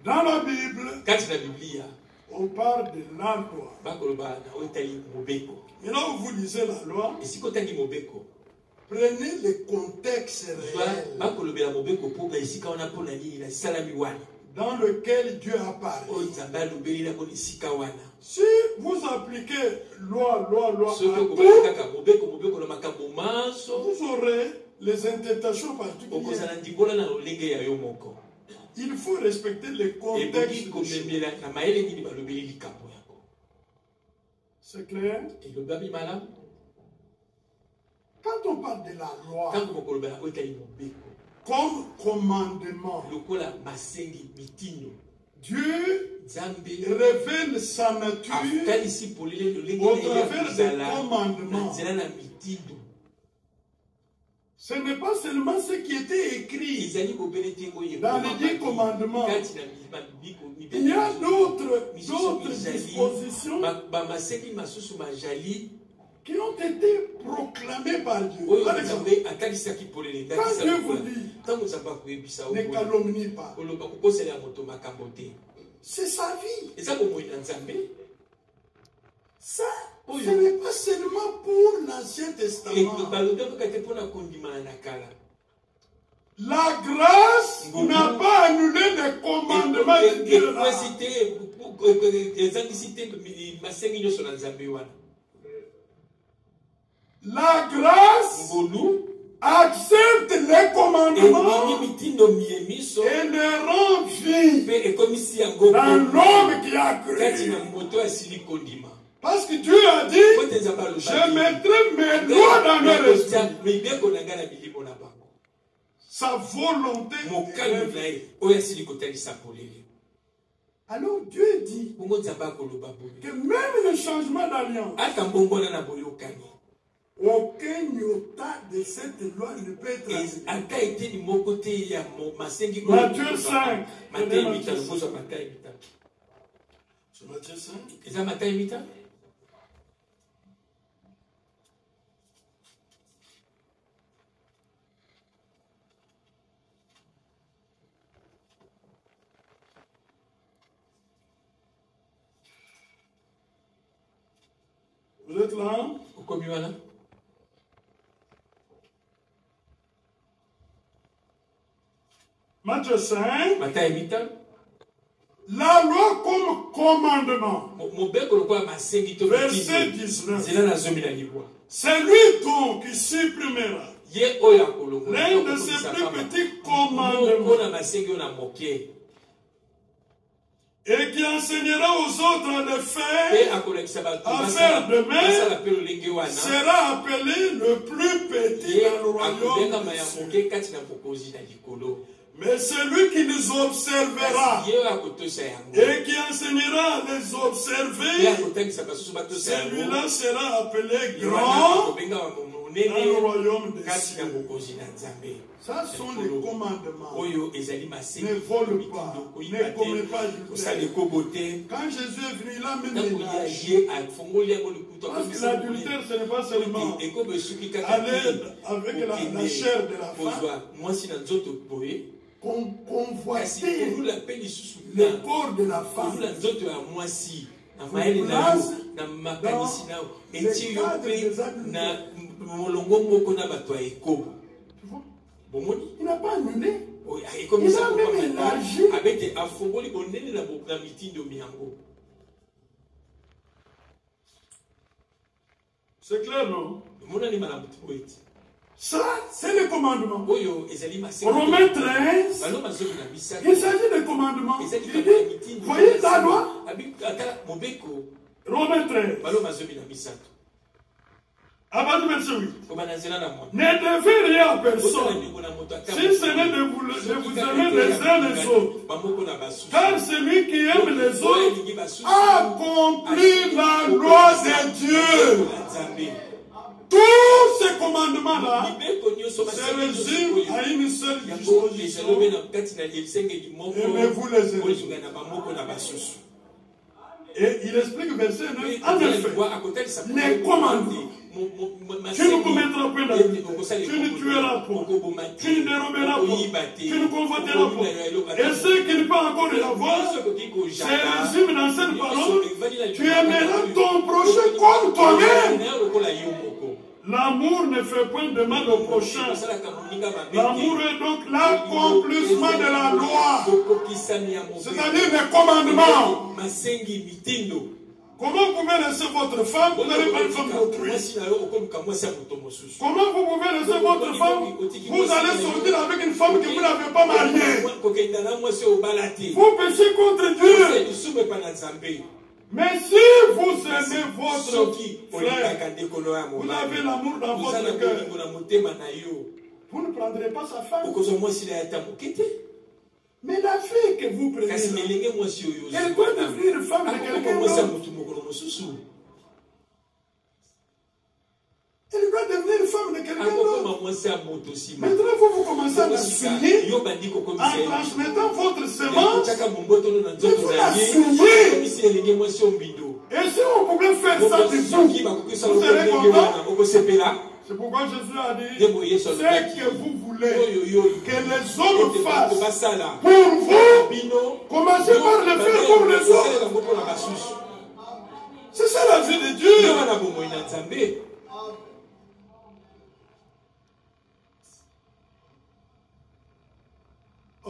Dans la Bible, Quand la Bible, on parle de la loi. Mais là où vous lisez la loi, et si kotaki mobeko, prenez le contexte réel dans lequel Dieu apparaît. Si vous appliquez loi à tout, vous aurez les interprétations particulières. Il faut respecter le contexte. C'est clair? Quand on parle de la loi comme commandement, Dieu révèle sa nature au travers des commandements. Ce n'est pas seulement ce qui était écrit dans les 10 commandements. Il y a d'autres dispositions qui ont été proclamées par Dieu. Par exemple, quand Dieu vous dit, ne calomnie pas, c'est sa vie. Ça, ce n'est pas seulement pour l'Ancien Testament. La grâce n'a pas annulé les commandements de Dieu. La grâce accepte les commandements et les rend vie dans l'homme qui a cru. Parce que Dieu a dit, je mettrai mes lois dans leur esprit. Sa volonté. Alors Dieu dit que même le changement d'alliance, aucun iota de cette loi ne peut être appliqué. Matthieu 5. Matthieu 5. Vous êtes là? Matthieu 5. La loi comme commandement. Verset 19. C'est lui donc qui supprimera l'un de ses plus petits commandements et qui enseignera aux autres à le faire, à faire de même, sera appelé le plus petit dans le royaume des cieux. Mais celui qui nous observera et qui enseignera à les observer, celui-là sera appelé grand dans le royaume des cieux. Ça sont les commandements. Ne vole pas, ne commets pas adultère. Quand Jésus est venu, il a même élargi. Parce que l'adultère, ce n'est pas seulement aller avec la chair de la femme, convoiter le corps de la femme. Il n'a pas annulé. Il a même élargi. C'est clair, non? Ça, c'est le commandement. Romains 13, il s'agit de commandement. Il dit, voyez la loi? Romains 13. Avant du verset 8. Ne devez rien à personne, si ce n'est de vous aimer les uns les autres. Car celui qui aime les autres accomplit la loi de Dieu. Tous ces commandements-là se résument à une seule disposition. Aimez-vous les uns. Et il explique verset 9. En effet, les commandements. Tu ne commettras point d'adultère, tu ne tueras point, tu ne déroberas point, tu ne convoiteras point. Et ce qui n'est pas encore de la voix, c'est résumé dans cette parole, tu aimeras ton prochain comme toi-même. L'amour ne fait point de mal au prochain. L'amour est donc l'accomplissement de la loi, c'est-à-dire les commandements. Comment vous pouvez laisser votre femme, vous n'allez pas une femme d'autrui? Comment vous pouvez laisser votre femme, vous allez sortir avec une femme que vous n'avez pas mariée? Vous péchez contre Dieu. Mais si vous aimez votre frère, vous avez l'amour dans votre cœur, vous ne prendrez pas sa femme. Mais la fille que vous prenez, elle doit devenir une femme de quelqu'un d'autre. Elle doit devenir une femme de quelqu'un d'autre. Maintenant, vous commencez à la souiller en transmettant votre semence. Vous la souillez. Et si on pouvait faire ça de vous, vous serez content. C'est pourquoi Jésus a dit, ce que vous voulez que les hommes fassent pour vous, commencez par le faire pour les autres. C'est ça la vie de Dieu.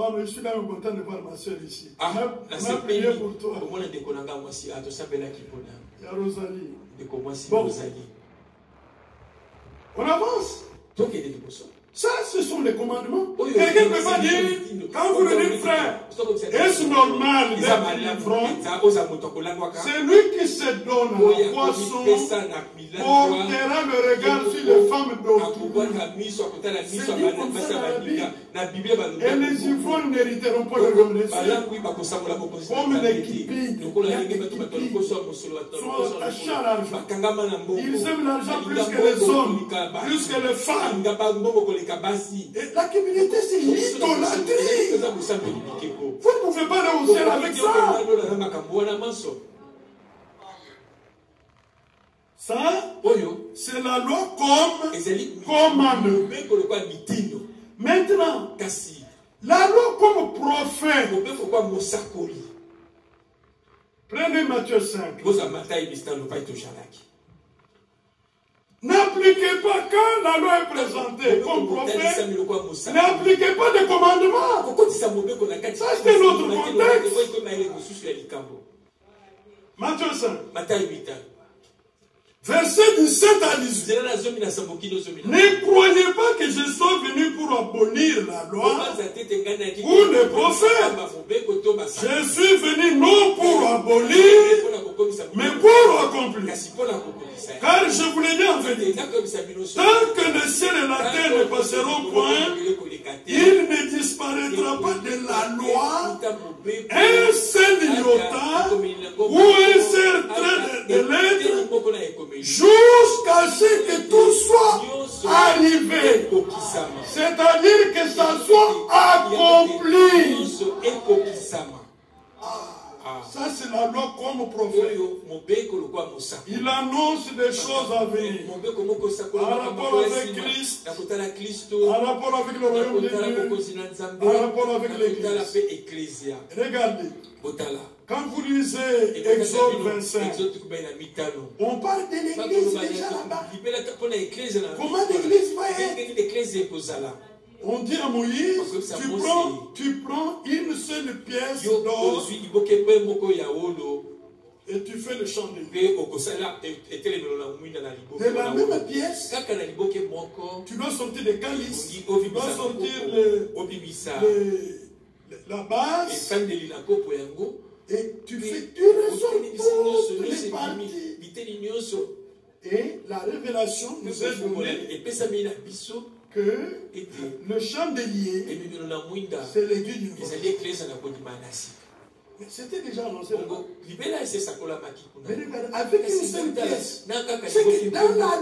Oh, mais je suis quand même content de voir ma soeur ici. On a prié pour toi. Il y a Rosalie. Bon. On avance. Ça, ce sont les commandements. Quelqu'un ne peut pas dire, quand vous le dites frère, est-ce normal d'être livrant? C'est lui qui se donne à la poisson, portera le regard sur les femmes d'autrui. C'est dit comme ça dans la Bible. Et les ivrognes n'hériteront pas le royaume des cieux. Comme les kipides, sont attachés à l'argent. Ils aiment l'argent plus que les hommes, plus que les femmes. Et la communauté, c'est l'idolâtrie. Vous ne pouvez pas réussir avec ça. Ça, c'est la loi comme commande. Maintenant, la loi comme prophète. Prenez Matthieu 5. N'appliquez pas quand la loi est présentée comme prophète, n'appliquez pas de commandements. Ça, c'est notre contexte. Matthieu 5. Verset 17 à 18. Ne croyez pas que je sois venu pour abolir la loi ou les prophètes. Je suis venu non pour abolir, mais pour accomplir. Car je vous l'ai dit en vérité, tant que le ciel et la terre ne passeront point, il ne disparaîtra pas de la loi un seul iota ou un seul trait de lettre jusqu'à ce que tout soit arrivé. C'est-à-dire que ça soit accompli. Ça, c'est la loi comme prophète. Il annonce des choses à venir. En rapport avec Christ, en rapport avec le royaume de Dieu, en rapport avec l'Église. Regardez. Quand vous lisez Exode 25, on parle de l'Église déjà là-bas. Comment l'Église va être? On dit à Moïse, tu prends une seule pièce d'or et tu fais le chandelier. De la même pièce, tu dois sortir des calices, tu dois sortir la base, et tu ressors toutes les parties. Et la révélation nous est donnée que le chandelier, c'est l'église du monde. Mais c'était déjà annoncé. Mais regarde, avec une seule pièce, c'est que dans la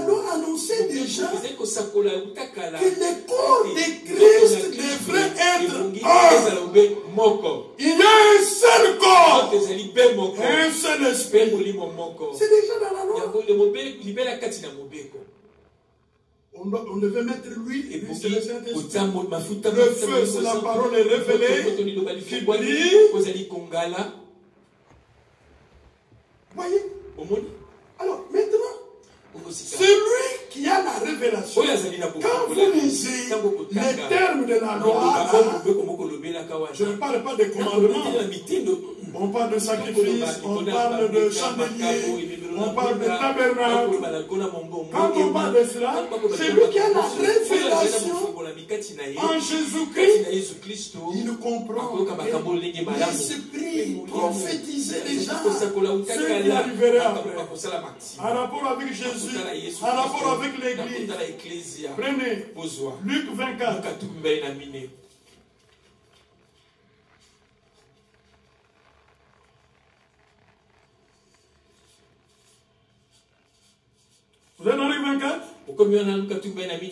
loi annonçait déjà que le corps de Christ devrait être un. Il y a un seul corps. un seul esprit. C'est déjà dans la loi. On devait mettre l'huile et puis c'est le Saint-Esprit. Le feu, c'est la parole révélée qui brille. Voyez? Alors, maintenant, celui qui a la révélation, quand vous lisez les termes de la loi, je ne parle pas des commandements. On parle de sacrifice, on parle de chandelier, on parle de tabernacle. Quand on parle de cela, c'est lui qui a la révélation en Jésus-Christ. Il comprend l'esprit prophétisé déjà ce qui arriverait après. En rapport avec Jésus, en rapport avec l'Église. Prenez Luc 24. Vous êtes dans Luc 24?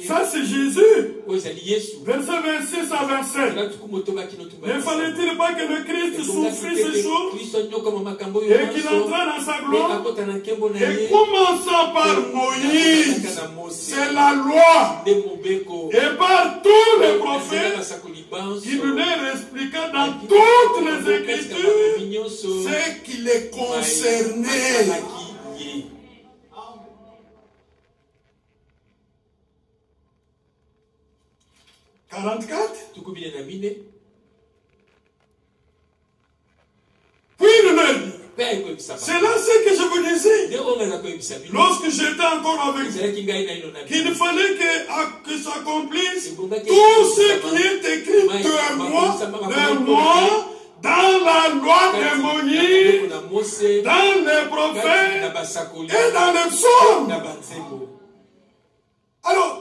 Ça c'est Jésus. Verset 26 à 27. Ne fallait-il pas que le Christ souffrisse ces choses et qu'il entra dans sa gloire? Et commençant par Moïse, c'est la loi, et par tous les prophètes, il leur expliqua dans toutes les Écritures ce qui les concernait. 44. Puis il leur dit, c'est là ce que je vous disais. Lorsque j'étais encore avec vous, qu'il fallait que s'accomplisse tout ce qui est écrit de moi, dans la loi de Moïse, dans les prophètes et dans les psaumes. Alors,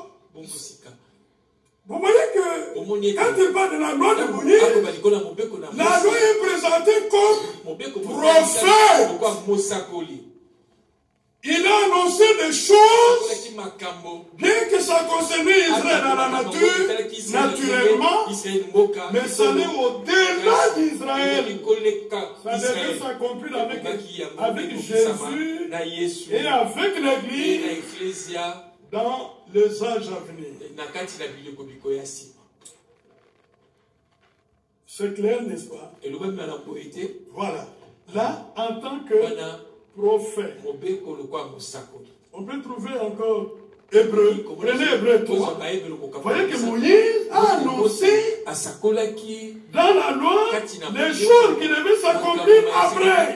vous voyez que quand il parle de la loi de Moïse, la loi est présentée comme prophète. Il a annoncé des choses, bien que ça concernait Israël dans la nature, naturellement, mais ça allait au-delà d'Israël. Ça devait s'accomplir avec Jésus et avec l'Église dans les âges à venir. C'est clair, n'est-ce pas? Voilà. Là, en tant que prophète, on peut trouver encore Hébreu. Prenez Hébreu 3. Vous voyez que Moïse a annoncé dans la loi les choses qui devaient s'accomplir après.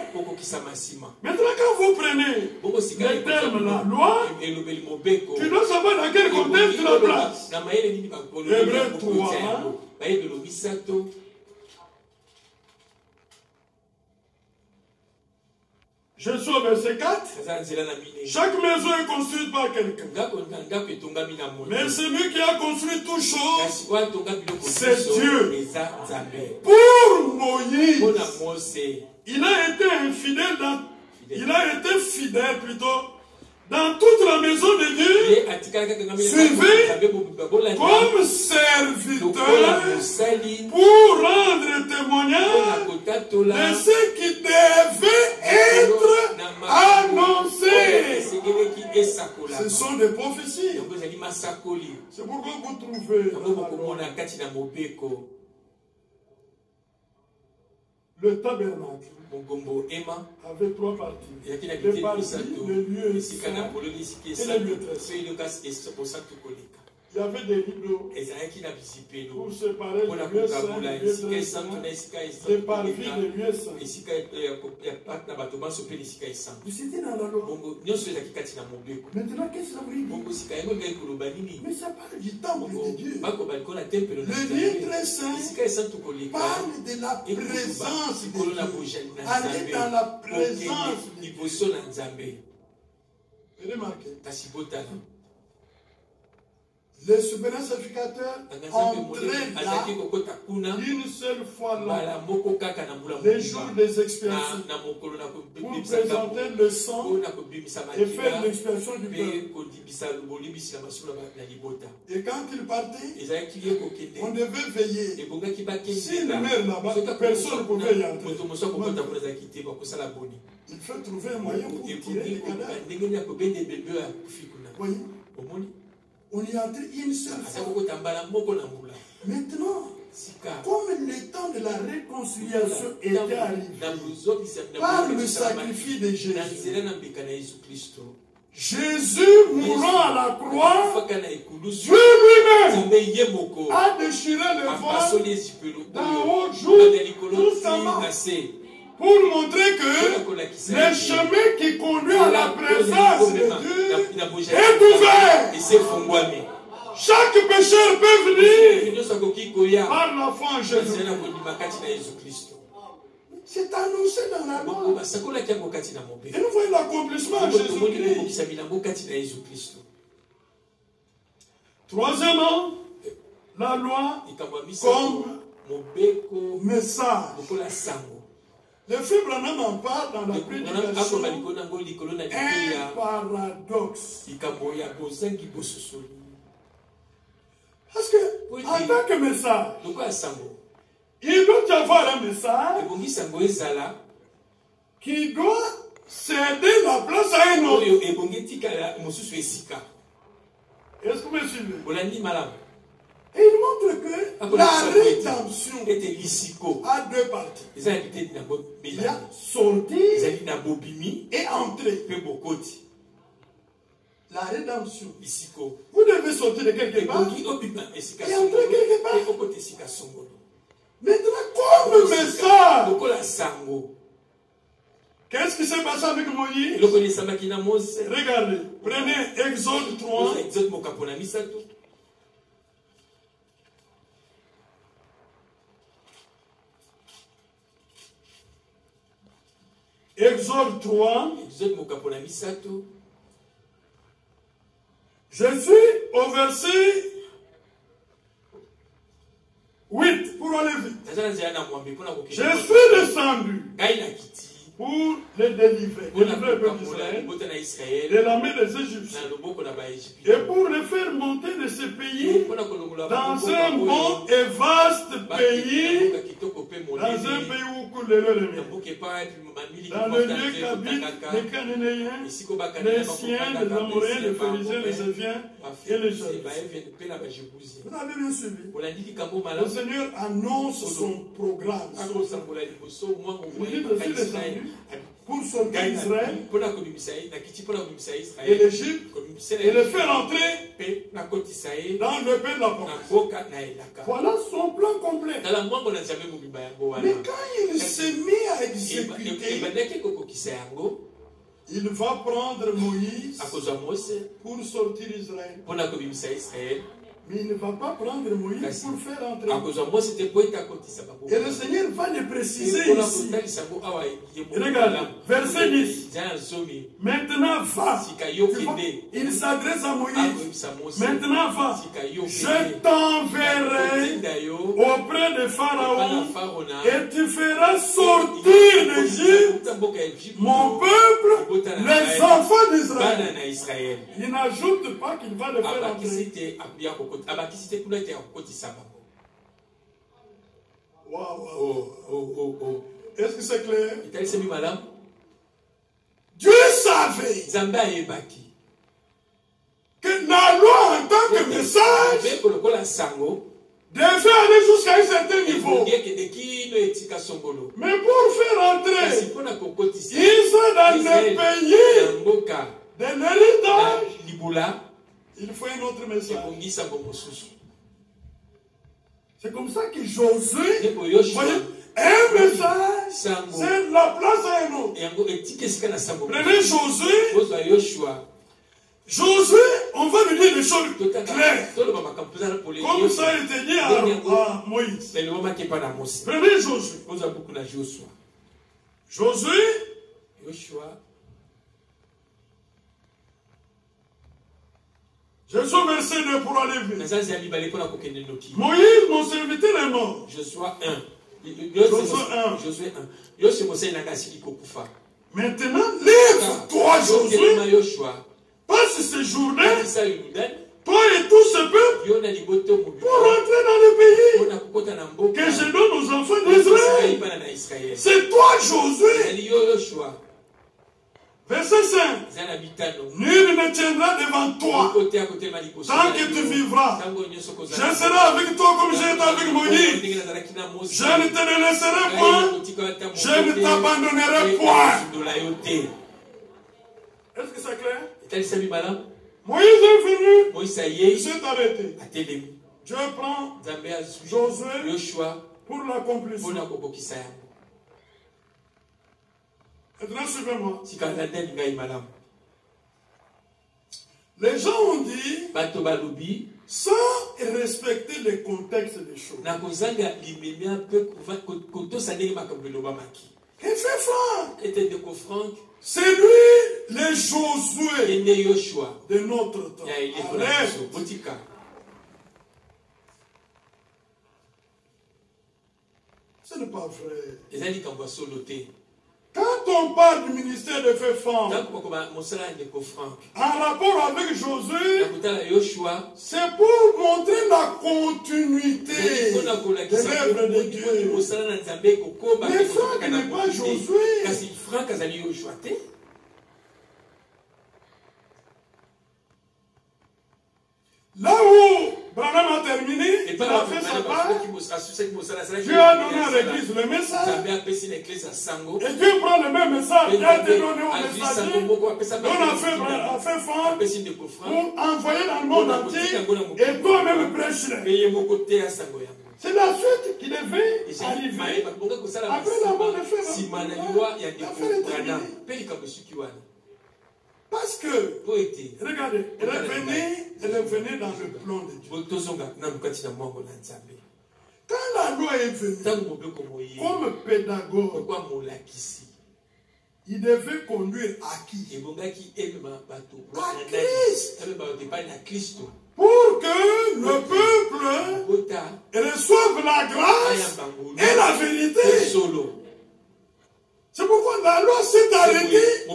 Maintenant, quand vous prenez les termes de la loi, tu dois savoir dans quel contexte tu la places. Hébreu 3. Je suis au verset 4. Chaque maison est construite par quelqu'un. Mais celui qui a construit toutes choses, c'est Dieu. Pour Moïse, il a été infidèle dans toute la maison de Dieu, suivi comme serviteur pour rendre témoignage de ce qui devait être annoncé. Ce sont des prophéties. C'est pourquoi vous trouvez le tabernacle avait trois parties. Le parti, le lieu saint et le lieu très saint. Il y avait des rideaux pour séparer le lieu saint et le lieu très saint, des parvis des lieux saints. C'était dans la loi. Maintenant, qu'est-ce que ça veut dire? Mais ça parle du temple de Dieu. Le lieu très saint parle de la présence de Dieu. Aller dans la présence de Dieu. Remarquez. les souverains sacrificateurs entraient là une seule fois l'an, les jours des expiations, pour présenter le sang et faire l'expiation du peuple. Et quand ils partaient, on devait veiller. S'ils meurent là-bas, personne ne pouvait y entrer. Il faut trouver un moyen pour tirer les cadavres. Voyez, on y entre une seule fois. Maintenant, comme le temps de la réconciliation était arrivé, par le sacrifice de Jésus, Jésus mourant à la croix, Dieu lui-même a déchiré le voile d'en haut justement pour montrer que le chemin qui conduit à la présence de Dieu est ouvert. Chaque pécheur peut venir par la foi en Jésus. C'est annoncé dans la loi. Et nous voyons l'accomplissement en Jésus-Christ. Troisièmement, la loi comme message. Le frère Branham en parle dans la prédication. Un paradoxe. Parce que, en tant que message, il doit y avoir un message qui doit céder la place à un autre. Est-ce que vous me suivez? Et il montre que la rédemption a deux parties. Il y a sortir et entrer. La rédemption. Vous devez sortir de quelque part et entrer quelque part. Maintenant, comme message, qu'est-ce qui s'est passé avec Moïse? Regardez, prenez Exode 3. Exode 3. Je suis au verset 8 pour aller vite. Je suis descendu pour les délivrer, le peuple d'Israël de la main des Égyptiens, et pour les faire monter de ce pays dans un bon et vaste pays, dans un pays où coule le lait et le miel, dans le lieu qu'habitent les Cananéens, les Siens, les Amoréens, les Phérésiens, les Éviens et les Jébusiens. Vous avez bien suivi. Le Seigneur annonce son programme. Pour sortir Israël et l'Égypte et le faire entrer dans le pays de la promesse. Voilà son plan complet. Mais quand il s'est mis à exécuter, il va prendre Moïse pour sortir Israël. Mais il ne va pas prendre Moïse pour faire entrer. Et le Seigneur va le préciser ici. Regarde, verset 10. Maintenant va. Il s'adresse à Moïse. Maintenant va. Je t'enverrai auprès de Pharaon et tu feras sortir d'Égypte mon peuple, les enfants d'Israël. Il n'ajoute pas qu'il va le faire entrer. Wow. Est-ce que c'est clair? Dieu savait que la loi en tant que message devait aller jusqu'à un certain niveau. Mais pour faire entrer Israël dans le pays de l'héritage, il faut un autre message. C'est comme ça que Josué, voyez, un message, c'est la place à un autre. Prenez Josué. Josué, on va lui dire des choses claires. Comme ça a été dit à Moïse. Prenez Josué. Je suis au verset 2 pour aller vite. Moïse, mon serviteur, est mort. Joshua 1. Maintenant, lève-toi, Josué. Passe ces journées, toi et tout ce peuple, pour rentrer dans le pays que je donne aux enfants d'Israël. C'est toi, Josué. Verset 5. Nul ne tiendra devant toi tant que tu vivras. Je serai avec toi comme j'ai été avec Moïse. Je ne te laisserai point. Je ne t'abandonnerai point. Est-ce que c'est clair? Moïse est venu. Il s'est arrêté. Dieu prend Josué pour l'accomplissement. Maintenant, suivez-moi. Les gens ont dit, sans respecter le contexte des choses. Et fait Franck. C'est lui, le Josué de notre temps. Ce n'est pas vrai. Quand on parle du ministère de Feu Franck, en rapport avec Josué, c'est pour montrer la continuité de l'œuvre de Dieu. Mais Franck n'est pas Josué. Là où Branham a terminé, il a fait sa part. Dieu a donné à l'église le message. Et Dieu prend le même message. Il a été donné au messager. On a fait fort pour envoyer dans le monde entier. Et toi-même prêche-le. C'est la suite qui devait arriver après la mort de Frère. Parce que, regardez, elle est venue dans le plan de Dieu. Quand la loi est venue, comme pédagogue, il devait conduire à qui? À Christ. Pour que le peuple reçoive la grâce et la vérité. C'est pourquoi la loi s'est arrêtée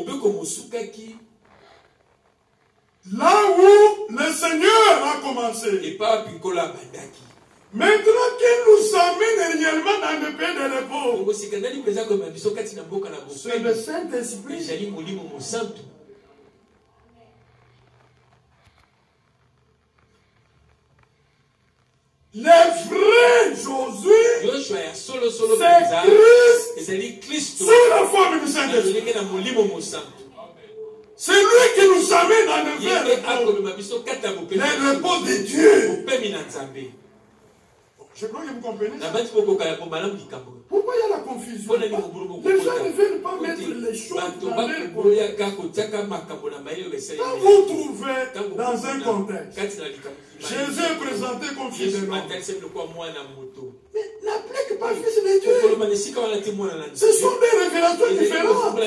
là où le Seigneur a commencé. Maintenant qu'il nous amène réellement dans le pays de repos, c'est le Saint-Esprit. Le vrai Josué, c'est Christ sous la forme du Saint-Esprit. C'est lui qui nous amène dans le vrai repos, le repos de Dieu. Je crois que vous comprenez ça. Pourquoi il y a la confusion? Les gens ne veulent pas mettre les choses dans leur contexte. Quand vous trouvez dans un contexte, Jésus est présenté comme fils de l'homme. Mais n'applique pas fils de Dieu. Ce sont des révélations différentes.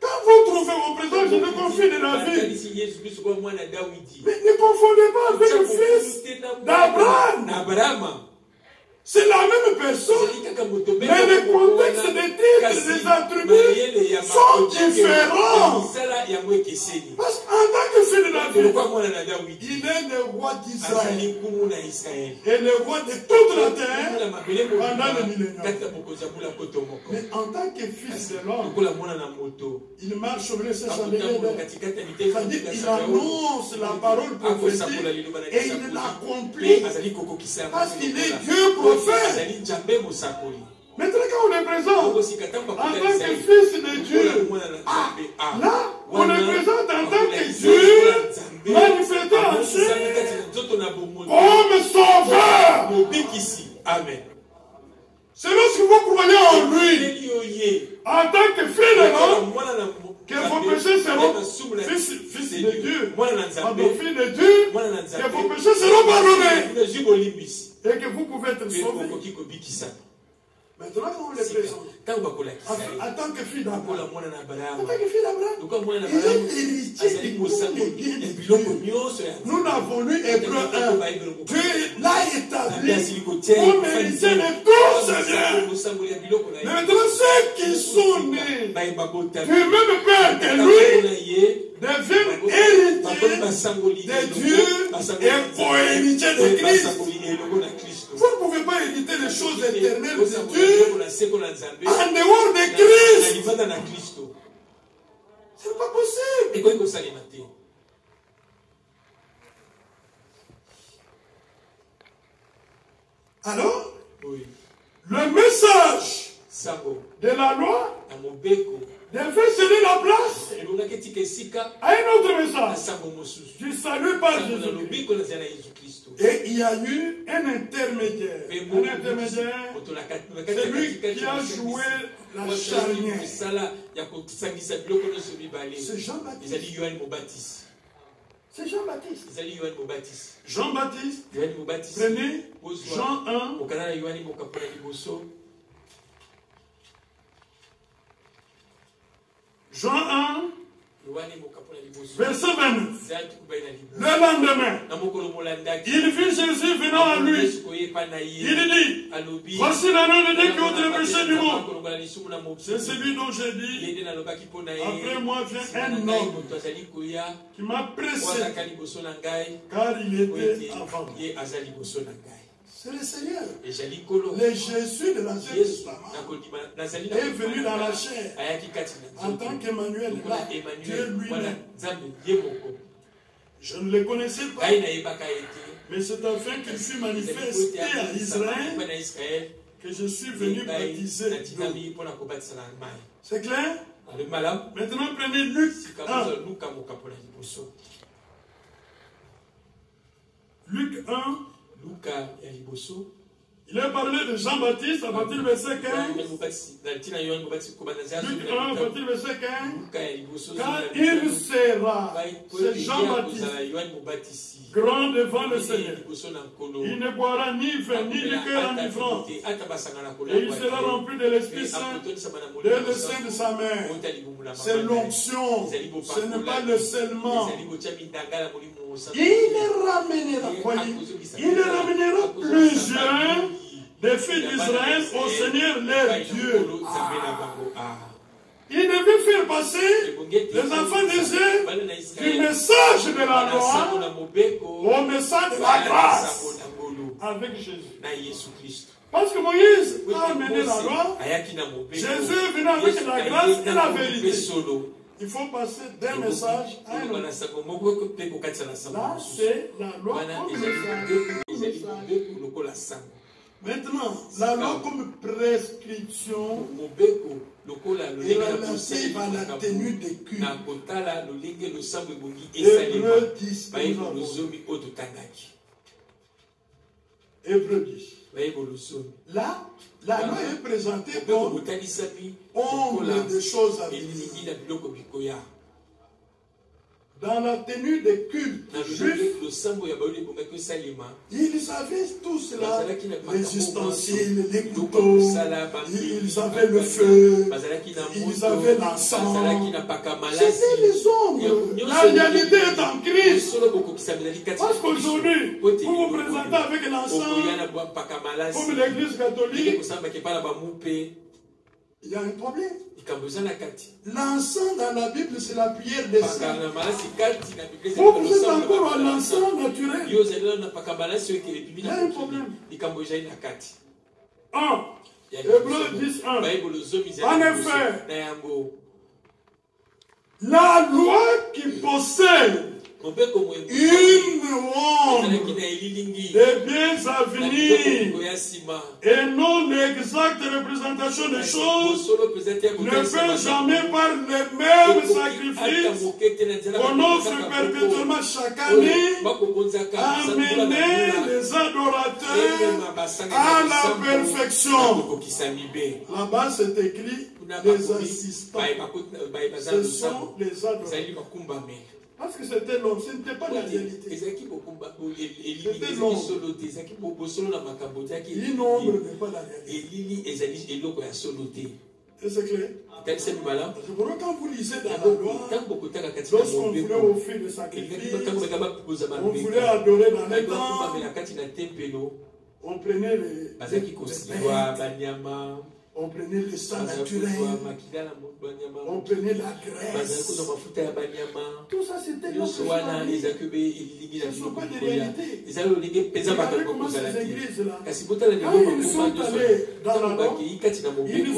Quand vous trouvez au présent Jésus comme fils de David, mais ne confondez pas avec le fils d'Abraham. C'est la même personne, mais le contexte des titres, des attributs sont différents. Parce qu'en tant que fils de David, il est le roi d'Israël et le roi de toute la terre pendant le millénaire. Mais en tant que fils de l'homme, il marche sur les chandeliers. C'est-à-dire qu'il annonce la parole prophétique et il l'accomplit parce qu'il est Dieu prophète. Maintenant, quand on est présent en tant que fils de Dieu, là, on est présent en tant que Dieu manifesté en chair comme sauveur. Amen. C'est lorsque vous croyez en lui, en tant que fils de l'homme, que vos péchés seront fils de Dieu. Pardon, fils de Dieu, que vos péchés seront pardonnés. Et que vous pouvez être sauvés. Maintenant, on les présente. En tant que fille d'Abraham. Il est héritier du Nous l'avons lu Hébreu 1. Dieu l'a établi comme héritier de tout ce bien. Maintenant, ceux qui sont nés du même Père que lui deviennent héritiers de Dieu et co-héritiers de Christ. Vous ne pouvez pas hériter les choses éternelles de Dieu en dehors de Christ. Ce n'est pas possible. Alors, le message de la loi devait céder la place à un autre message du salut par Jésus-Christ. Et il y a eu un intermédiaire. Celui qui a joué la charnière. C'est Jean-Baptiste. C'est Jean-Baptiste. Jean-Baptiste. Prenez Jean 1. Jean 1, verset 29. Le lendemain, il vit Jésus venant à lui. Il dit, voici l'agneau de Dieu qui ôte le péché du monde. C'est celui dont j'ai dit, après moi vient un homme qui m'a précédé, car il était avant moi. C'est le Seigneur. Le Jésus de l'Ancien Testament est venu dans la chair en tant qu'Emmanuel, Dieu lui-même. Je ne le connaissais pas, mais c'est afin qu'il fût manifesté à Israël que je suis venu baptiser. C'est clair? Maintenant prenez Luc 1. Luc 1. Il est parlé de Jean-Baptiste à partir du verset 15. Luc 1 à partir du verset 15. Car il sera, c'est Jean-Baptiste, grand devant le Seigneur. Il ne boira ni vin ni liqueur enivrant. Et il sera rempli de l'Esprit Saint dès le sein de sa mère. C'est l'onction, ce n'est pas le scellement. Il ramènera plusieurs des filles d'Israël au Seigneur leur Dieu. Il devait faire passer les enfants d'Israël du message de la loi au message de la grâce avec Jésus. Parce que Moïse a amené la loi, Jésus est venu avec la grâce et la vérité. Il faut passer d'un message à un autre. Là, c'est la loi comme message. Maintenant, la loi comme prescription est relative à la tenue des cultes. Hébreu 10. Là, la loi est présentée comme ombre de choses à venir. Dans la tenue des cultes juifs, ils avaient tout cela, les ustensiles, les couteaux, ils avaient le feu, ils avaient l'encens. C'était les ombres. La réalité est en Christ. Parce qu'aujourd'hui, vous vous présentez avec l'encens, comme l'église catholique, il y a un problème. L'encens dans la Bible, c'est la prière des saints. Vous êtes encore à l'encens naturel. Il y a un problème. Hébreu 10:1. En effet, la loi qui possède une ombre des biens à venir et non l'exacte représentation des choses ne peut jamais par les mêmes sacrifices qu'on offre perpétuellement chaque année amener les adorateurs à la perfection. Là-bas c'est écrit les assistants. Ce sont les adorateurs. Parce que c'était l'homme, ce n'était pas la réalité. C'était l'ombre. Une ombre n'est pas la réalité. Et c'est clair. C'est pourquoi quand vous lisez dans la loi, lorsqu'on voulait offrir le sacrifice, on voulait adorer dans les temps, on prenait les on prenait le sang naturel, on prenait la graisse. Tout ça c'était l'autre. Ce ne sont pas des réalités. Regardez comment ces églises-là, quand ils sont allés dans la loi, ils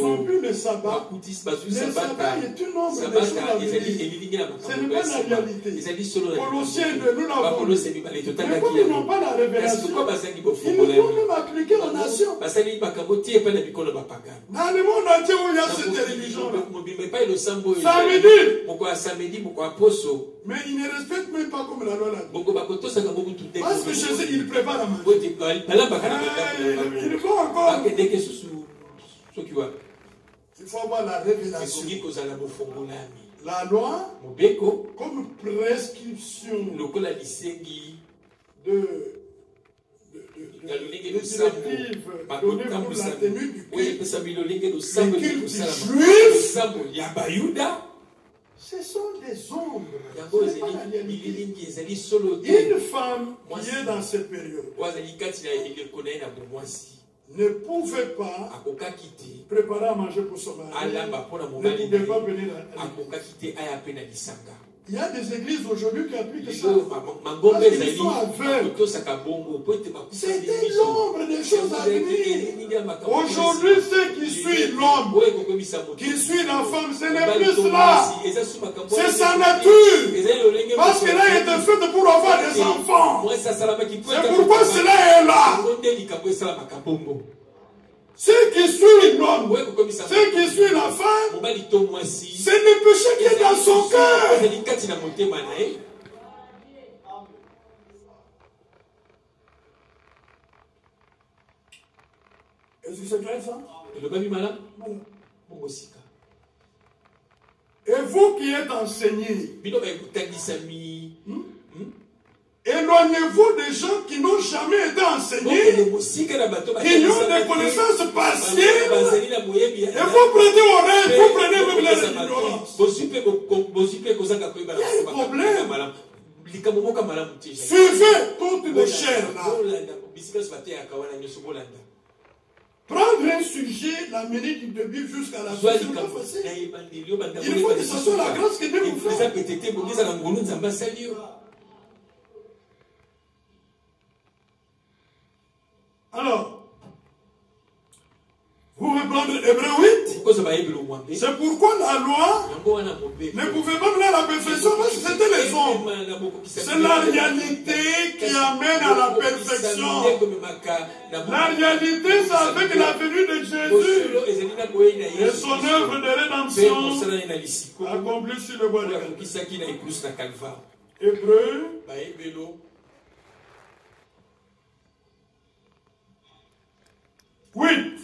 ont vu le sabbat. Le sabbat est une ombre des choses à venir. Ce n'est pas la réalité. Colossiens 2, nous l'avons lu. Mais comme ils n'ont pas la révélation, ils nous ont même appliqué aux nations. Dans le monde entier où il y a cette religion-là, samedi, mais ils ne respectent même pas comme la loi l'a dit. Parce que chez eux, ils préparent à manger. Ils vont encore. Il faut avoir la révélation. La loi, comme prescription de directive donnée pour la tenue du culte, ce sont des ombres. Une femme qui est dans cette période ne pouvait pas préparer à manger pour son mari, ne pouvait pas venir à l'église. Il y a des églises aujourd'hui qui appliquent ça. Parce qu'ils sont aveugles. C'était l'ombre des choses à venir. Aujourd'hui, ceux qui suivent l'homme, qui suivent la femme, ce n'est plus cela. C'est sa nature. Parce qu'elle a été faite pour avoir des enfants. C'est pourquoi cela est là. Ceux qui suivent l'homme, ceux qui suivent la femme, c'est le péché qui est dans son cœur. Est-ce que c'est clair ça? Et vous qui êtes enseignés, éloignez-vous des gens qui n'ont jamais été enseignés, qui ont des connaissances partielles, et vous prêtez oreille, vous prenez même l'ignorance. Il y a un problème. Suivez toutes les chaînes là. Prendre un sujet, l'amener du début jusqu'à la fin, c'est pas facile. Il faut que ce soit la grâce que Dieu vous fait. Alors, vous reprendre Hébreu 8. C'est pourquoi la loi ne pouvait pas mener à la perfection parce que c'était les hommes. C'est la réalité qui amène à la perfection. La réalité, c'est avec la venue de Jésus et son œuvre de rédemption accomplie sur le bois de Calvaire. Hébreu 8.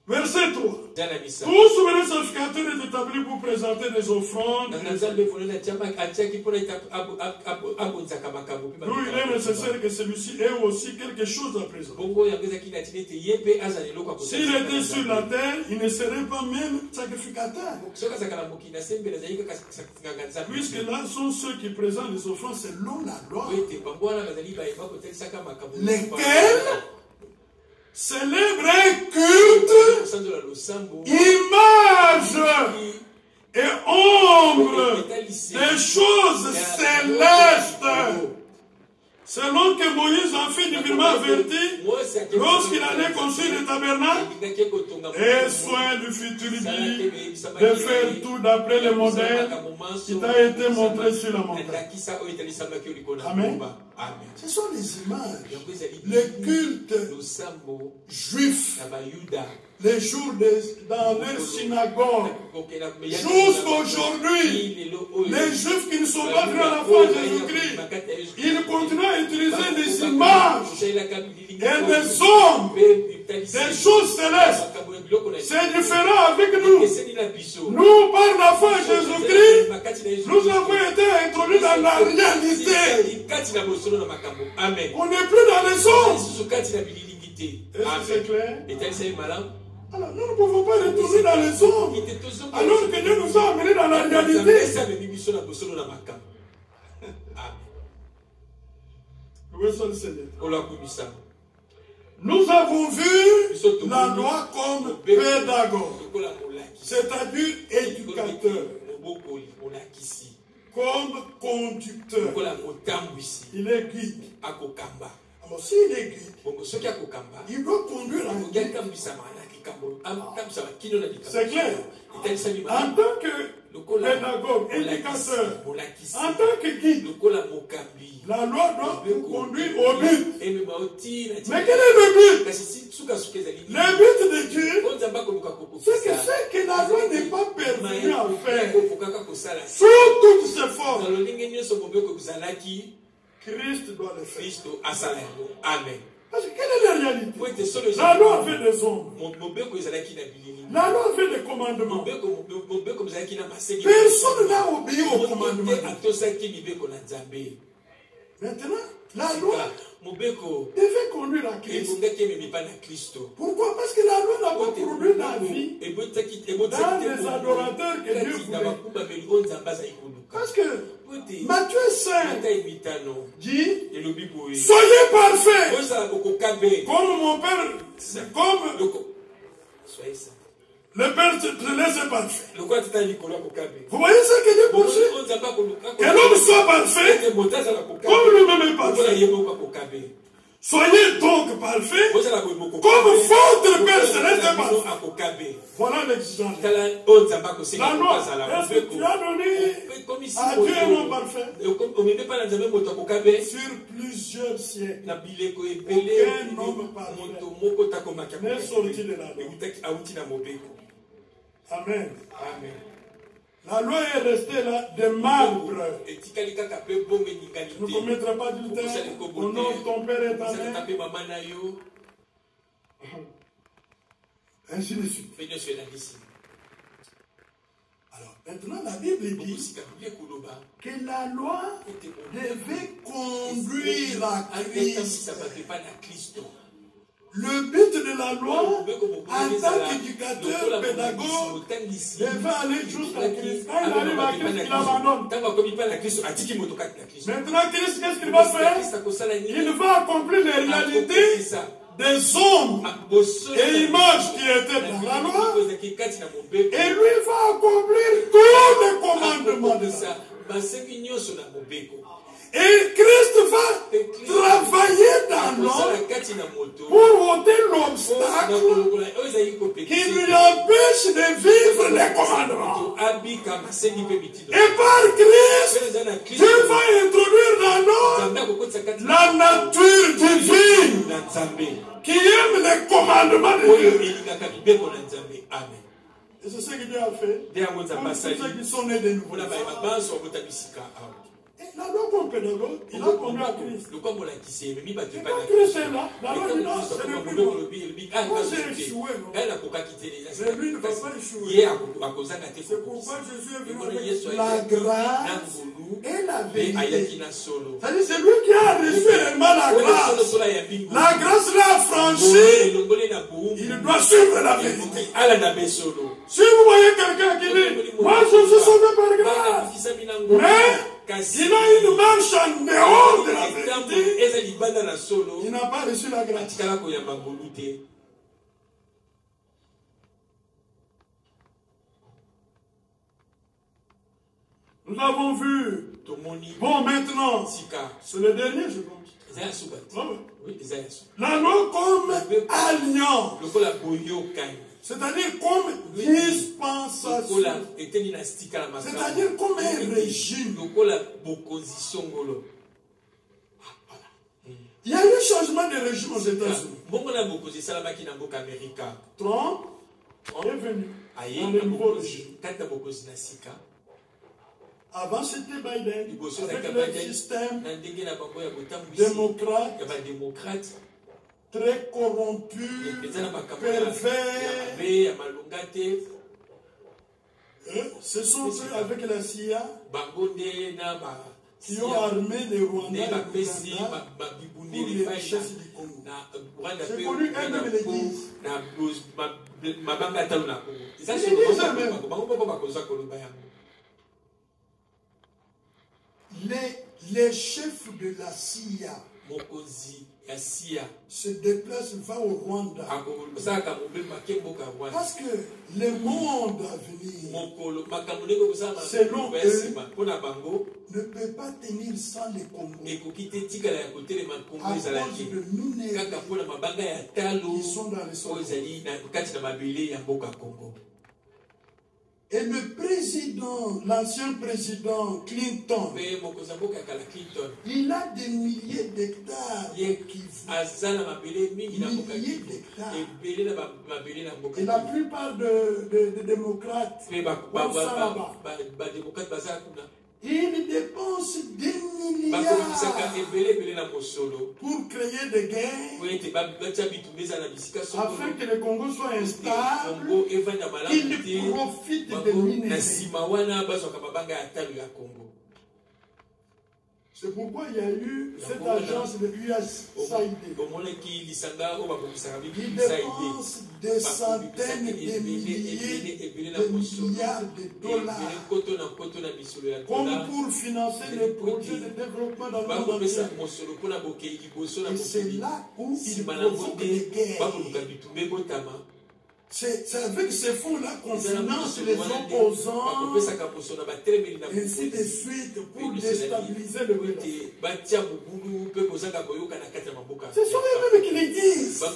Verset 3. Tout souverain sacrificateur est établi pour présenter des offrandes. D'où il est nécessaire que celui-ci ait aussi quelque chose à présenter. S'il était sur la terre, il ne serait pas même sacrificateur. Puisque là sont ceux qui présentent des offrandes selon la loi. Lesquels célèbre un culte, image et ombre des choses célestes. Selon que Moïse en fit du firmament averti, lorsqu'il allait construire le tabernacle, et soin lui fut-il dit de faire tout d'après le modèle qui t'a été montré sur la montagne. Amen. Ce sont les images, les cultes juifs, les jours dans leur synagogue. Jusqu'aujourd'hui, les juifs qui ne sont pas venus à la foi de Jésus-Christ, ils continuent à utiliser des images et des hommes, des choses célestes, C'est différent avec nous. Nous, par la foi en Jésus-Christ, nous avons été introduits dans la réalité. On n'est plus dans les ombres. Est-ce que c'est clair? Alors, nous ne pouvons pas retourner dans les ombres alors que Dieu nous a amenés dans la réalité. Nous avons vu la loi comme pédagogue, c'est-à-dire éducateur, comme conducteur. Il est guide. Alors s'il est guide, il doit conduire un guide. C'est clair. En tant que pédagogue, éducateur, en tant que guide, la loi doit nous conduire au but. Mais quel est le but? Le but de Dieu, c'est que la loi n'est pas pervenue à faire sous toutes ses formes. Christ doit le faire. Amen. Parce que quelle est la réalité? La loi fait des ombres. La loi fait des commandements. Personne n'a obéi aux commandements. Maintenant, la loi devait conduire à Christ. Pourquoi? Parce que la loi n'a pas produit la vie dans les adorateurs que Dieu voulait. Parce que Matthieu 5 dit, soyez parfaits comme mon Père, comme le Père te laisse parfait. Vous voyez ce que Dieu poursuit? Que l'homme soit parfait comme lui-même est parfait. Soyez donc parfaits comme votre Père céleste est parfait. Voilà l'exigence. La loi, est-ce que tu as donné à Dieu un homme parfait? Sur plusieurs siècles, aucun homme parfait n'est sorti de la loi. Amen. Amen. La loi est restée là de marbre. Tu ne commettras pas d'adultère. Honore ton père et ta mère. Ainsi de suite. Alors, maintenant, la Bible dit que la loi devait conduire à Christ. Le but de la loi, en tant qu'éducateur, pédagogue, devait aller jusqu'à Christ. Quand il arrive à Christ, il abandonne. Maintenant, Christ, qu'est-ce qu'il va faire? Il va accomplir les réalités des hommes et images qui étaient dans la loi. Et lui va accomplir tous les commandements de ça. Et Christ va travailler dans l'homme pour ôter l'obstacle qui lui empêche de vivre les commandements. Et par Christ, Dieu va introduire dans l'homme la nature divine qui aime les commandements de Dieu. Et c'est ce que Dieu a fait pour tous ceux qui sont nés de nouveau. La loi comme pédagogue, il a conduit à Christ. Et quand Christ est là, la loi dit non, c'est le plus bon. Moi j'ai échoué, non? Mais lui ne va pas échouer. C'est pourquoi Jésus est venu avec la grâce et la vérité. C'est-à-dire c'est lui qui a reçu réellement la grâce. La grâce l'a franchi. Il doit suivre la vérité. Si vous voyez quelqu'un qui dit, moi je suis sauvé par grâce, mais il a une marche en dehors de la vérité, il n'a pas reçu la grâce. Nous avons vu. Bon, maintenant, c'est le dernier, je pense. La loi comme alliance. C'est-à-dire comme dispensation. C'est-à-dire comme un régime. Il y a eu un changement de régime aux États-Unis. Trump est venu dans le nouveau régime. Avant c'était Biden, avec le système démocrate. très corrompus, pervers. Ce sont ceux avec la CIA qui ont armé les Rwandais pour les richesses du Congo. J'ai connu un même l'église. Les chefs de la CIA se déplacent, va au Rwanda. Parce que le monde à venir, selon eux, ne peut pas tenir sans les Congos. À cause de nous, ils sont dans les sols. Et le président, l'ancien président Clinton, il a des milliers d'hectares. Milliers d'hectares. Et la plupart des démocrates, ils dépensent des milliards pour créer des guerres, afin que le Congo soit instable, qu'ils profitent des minerais. C'est pourquoi il y a eu cette agence de USAID. Ils dépensent des centaines de milliards de dollars comme pour financer les projets de développement dans le monde entier. Et c'est là où ils provoquent des guerres. C'est avec ces fonds-là qu'on finance les opposants, ainsi de suite, pour déstabiliser le monde. Ce sont eux-mêmes qui les disent. Est-ce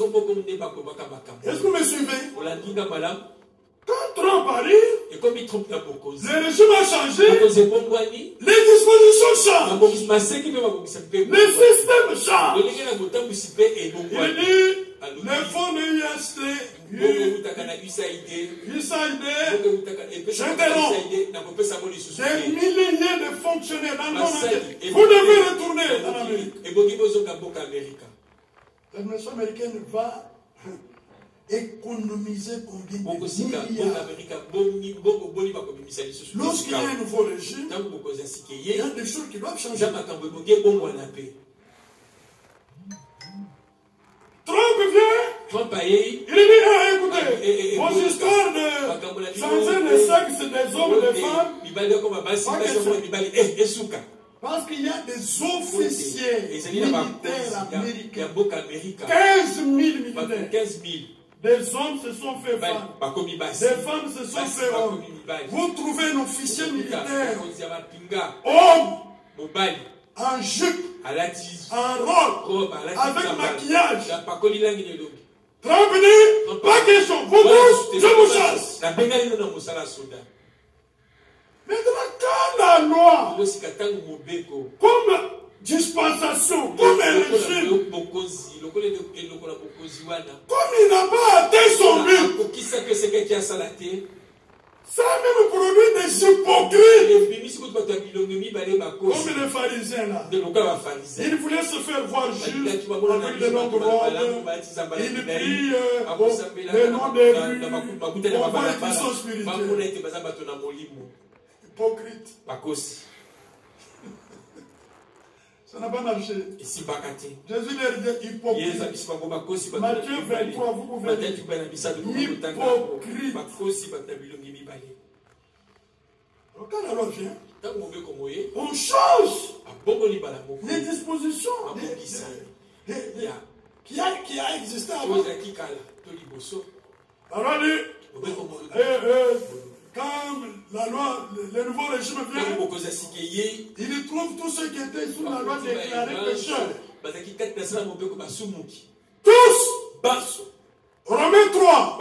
que vous me suivez? Quand Trump arrive, le régime a changé, les dispositions changent, le système change. Il dit, le fonds de USAID, j'interromps, des milliers de fonctionnaires dans le monde entier. Vous devez retourner en Amérique. L'administration américaine va économiser combien de milliards? Lorsqu'il y a un nouveau régime, il y a des choses qui doivent changer. Trump vient, il dit, écoutez, vos histoires de changer le sexe des hommes et des femmes, parce qu'il y a des officiers militaires américains, 15 000 militaires. Des hommes se sont fait femmes, des femmes se sont fait hommes. Vous trouvez un officier militaire, homme, en jupe, en robe, avec maquillage. Trump dit, pas question, vous tous, je vous chasse. Maintenant, quand la loi, comme dispensation, comme un régime, comme il n'a pas atteint son but, ça même produit des hypocrites. Comme les pharisiens là. Ils voulaient se faire voir juste avec de longues robes. Ils prient le nom des rues. On voit qu'ils sont spirituels. Hypocrite. Ça n'a pas marché. Jésus leur dit hypocrite. Matthieu 23, vous pouvez dire hypocrite. Alors quand la loi vient, on change les dispositions qui a existé avant. Alors quand la loi, le nouveau régime vient, il trouve tous ceux qui étaient sous la loi déclarés pécheurs. Tous. Romains 3.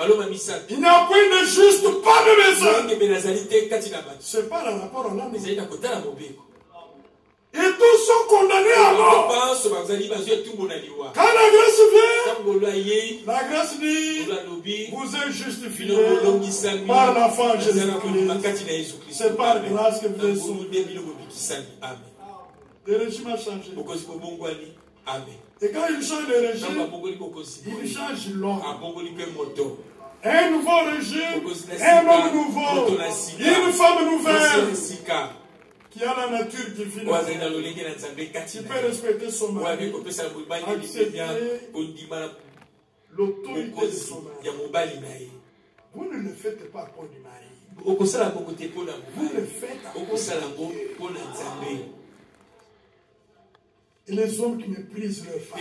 Il n'y a point de juste, pas de méchant. C'est pas le rapport à l'âme. Et tous sont condamnés à mort. Quand la grâce vient, la grâce dit, vous êtes justifiés par la foi en Jésus-Christ. C'est par grâce que vous êtes sauvés. Le régime a changé. Amen. Et quand il change de régime, il change l'homme. Un nouveau régime, un homme nouveau, une femme nouvelle qui a la nature divine. Qui peut respecter son mari, accepter l'autorité de son mari. Vous ne le faites pas pour du mari. Vous le faites à cause de Dieu. Et les hommes qui méprisent leur femme.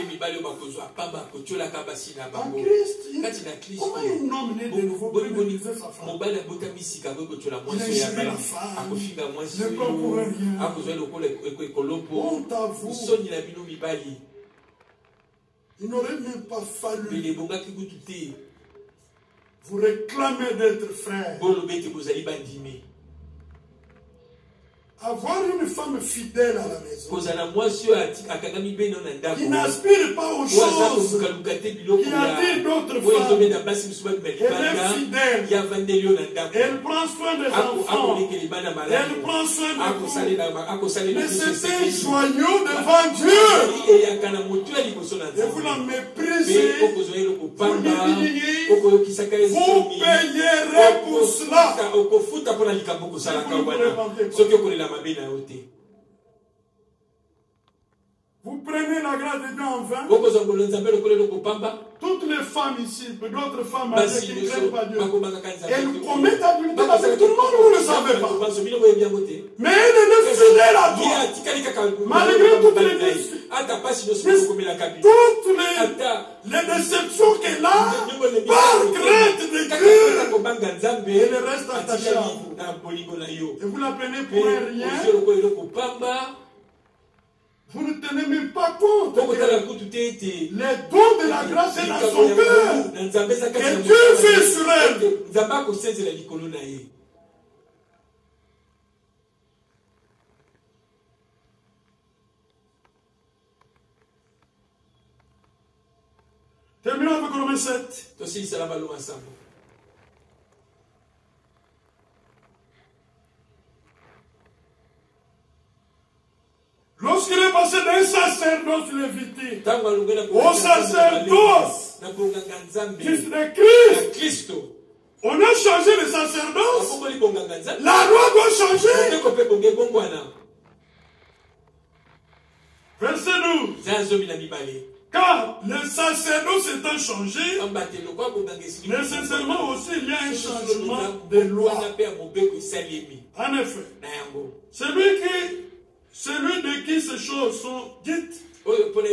En Christ, comment un homme né de nouveau peut mépriser sa femme? Il a géré la femme, ne prend pour rien. Honte à vous. Il n'aurait même pas fallu vous réclamer d'être frère. Avoir une femme fidèle à la maison, qui n'aspire pas aux choses, qui attire d'autres femmes, elle est fidèle, elle prend soin des enfants, elle prend soin de vous. Mais c'est un joyau devant Dieu. Et vous la méprisez, vous l'humiliez, vous payerez pour cela. Vous prenez la grâce de Dieu en vain. Toutes les femmes ici, d'autres femmes qui ne craignent pas Dieu, elles commettent adultère avec tout le monde, vous ne le savez pas. Mais elle est fidèle à toi. Malgré toutes les déceptions qu'elle a, par crainte de Dieu, elle reste attachée à vous. Et vous la prenez pour un rien. Vous ne tenez même pas compte que les dons de la grâce est dans son cœur. Que Dieu fait sur elle. Terminons avec Romains 7. Lorsqu'il est passé d'un sacerdoce lévitique au sacerdoce de Christ, on a changé le sacerdoce. La loi doit changer. Verset 12. Car le sacerdoce étant changé, nécessairement aussi il y a un changement de loi. En effet, celui de qui ces choses sont dites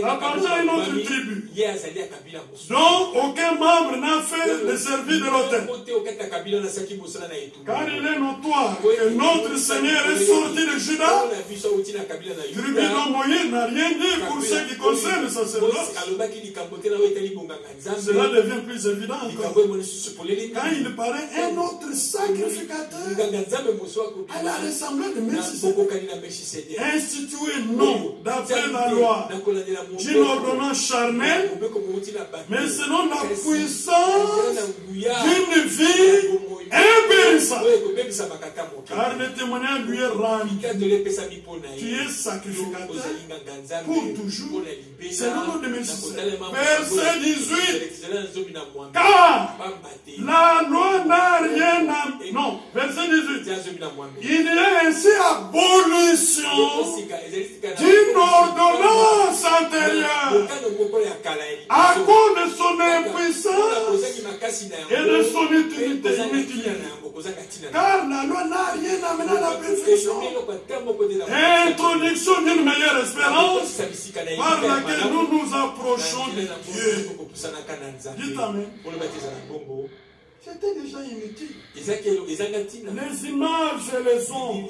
appartient à une autre tribu, dont aucun membre n'a fait le service de l'autel. Car il est notoire que notre Seigneur est sorti de Juda, tribu dont Moïse n'a rien dit pour ce qui concerne le sacerdoce. Cela devient plus évident encore quand il paraît un autre sacrificateur à la ressemblance de Melchisédek, institué non d'après la loi d'une ordonnance charnelle, mais selon la puissance d'une vie impérissable. Car le témoignage lui est rendu. Tu es sacrificateur pour toujours, selon l'ordre de Melchisédek. Verset 18. Car la loi n'a rien à... Non, verset 18. Il y a ainsi abolition d'une ordonnance antérieure à cause de son impuissance et de son utilité. Car la loi n'a rien amené à la perfection. Introduction d'une meilleure espérance par laquelle nous nous approchons de Dieu. Dites Amen. C'était déjà inutile. Les images et les ondes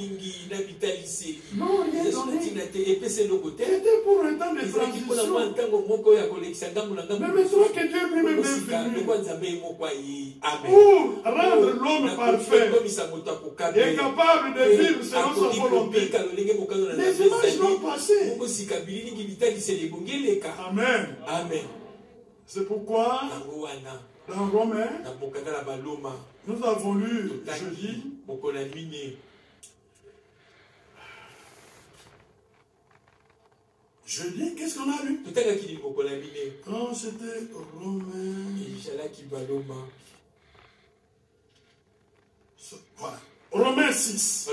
n'ont rien donné. C'était pour un temps de transition. Mais maintenant que Dieu lui-même est venu pour rendre l'homme parfait et capable de vivre selon sa volonté, les images l'ont passé. Amen. C'est pourquoi dans Romains, nous avons lu jeudi Je dis, qu'est-ce qu'on a lu? Quand c'était voilà. Romains 6.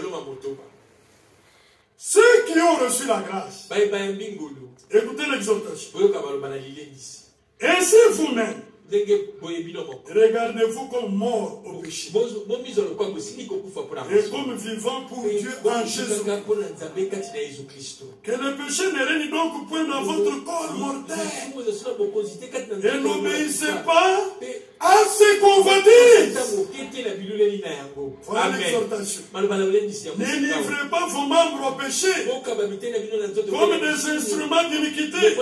Ceux qui ont reçu la grâce, écoutez l'exhortation. Ainsi vous-même, regardez-vous comme mort au péché et comme vivant pour Dieu en Jésus. Que le péché ne règne donc point dans votre corps mortel et n'obéissez pas à ses convoitises. Voilà l'exhortation. Ne livrez pas vos membres au péché comme des instruments d'iniquité,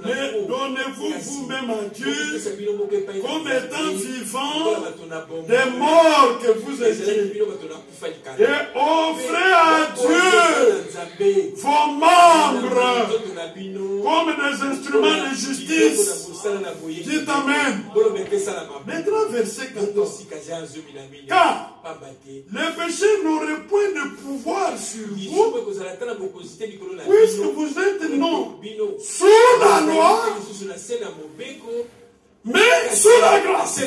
mais donnez-vous vous-même à Dieu comme étant vivant des morts que vous étiez, et offrez à Dieu vos membres comme des instruments de justice. Dites Amen. Maintenant verset 14. Car le péché n'aurait point de pouvoir sur vous, puisque vous êtes non sous la loi, mais sous la grâce.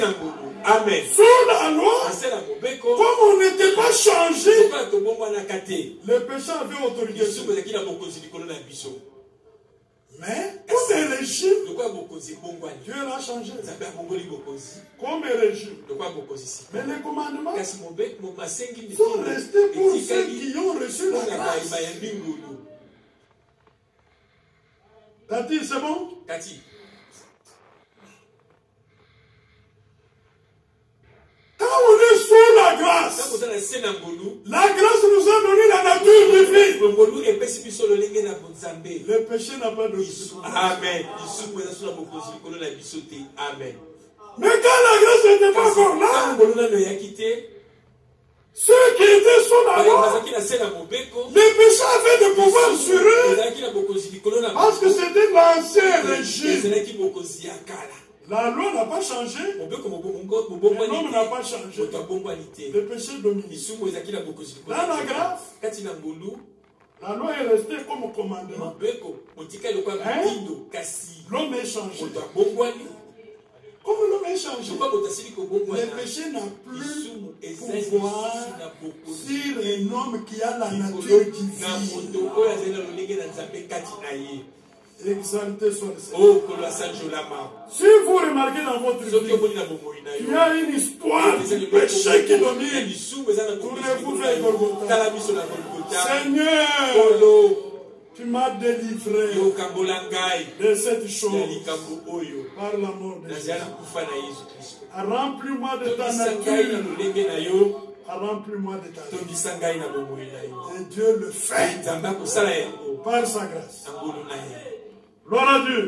Amen. Sous la loi, comme on n'était pas changé, le péché avait autorité. Mais comme un régime, Dieu l'a changé. Comme un régime. Mais les commandements sont restés pour ceux qui ont reçu la grâce. Tati, c'est bon? Quand on est sous la grâce nous a donné la nature divine. Le péché n'a pas de pouvoir. Amen. Mais quand la grâce n'était pas encore là, ceux qui étaient sous la loi, les péchés avaient de pouvoir sur eux, parce que c'était l'ancien régime. La loi n'a pas changé, l'homme n'a pas changé, le péché domine. Dans la grâce, la loi est restée comme commandement. L'homme est changé. Comme l'homme est changé, le péché n'a plus pouvoir sur un homme qui a la nature divine. Exalté soit le Seigneur. Si vous remarquez dans votre vie, il y a une histoire du péché qui domine. Tournez-vous vers Golgotha. Seigneur, tu m'as délivré de cette chose par la mort de Jésus. Remplis-moi de ta nature. Remplis-moi de ta nature. Et Dieu le fait par sa grâce. Gloire à Dieu.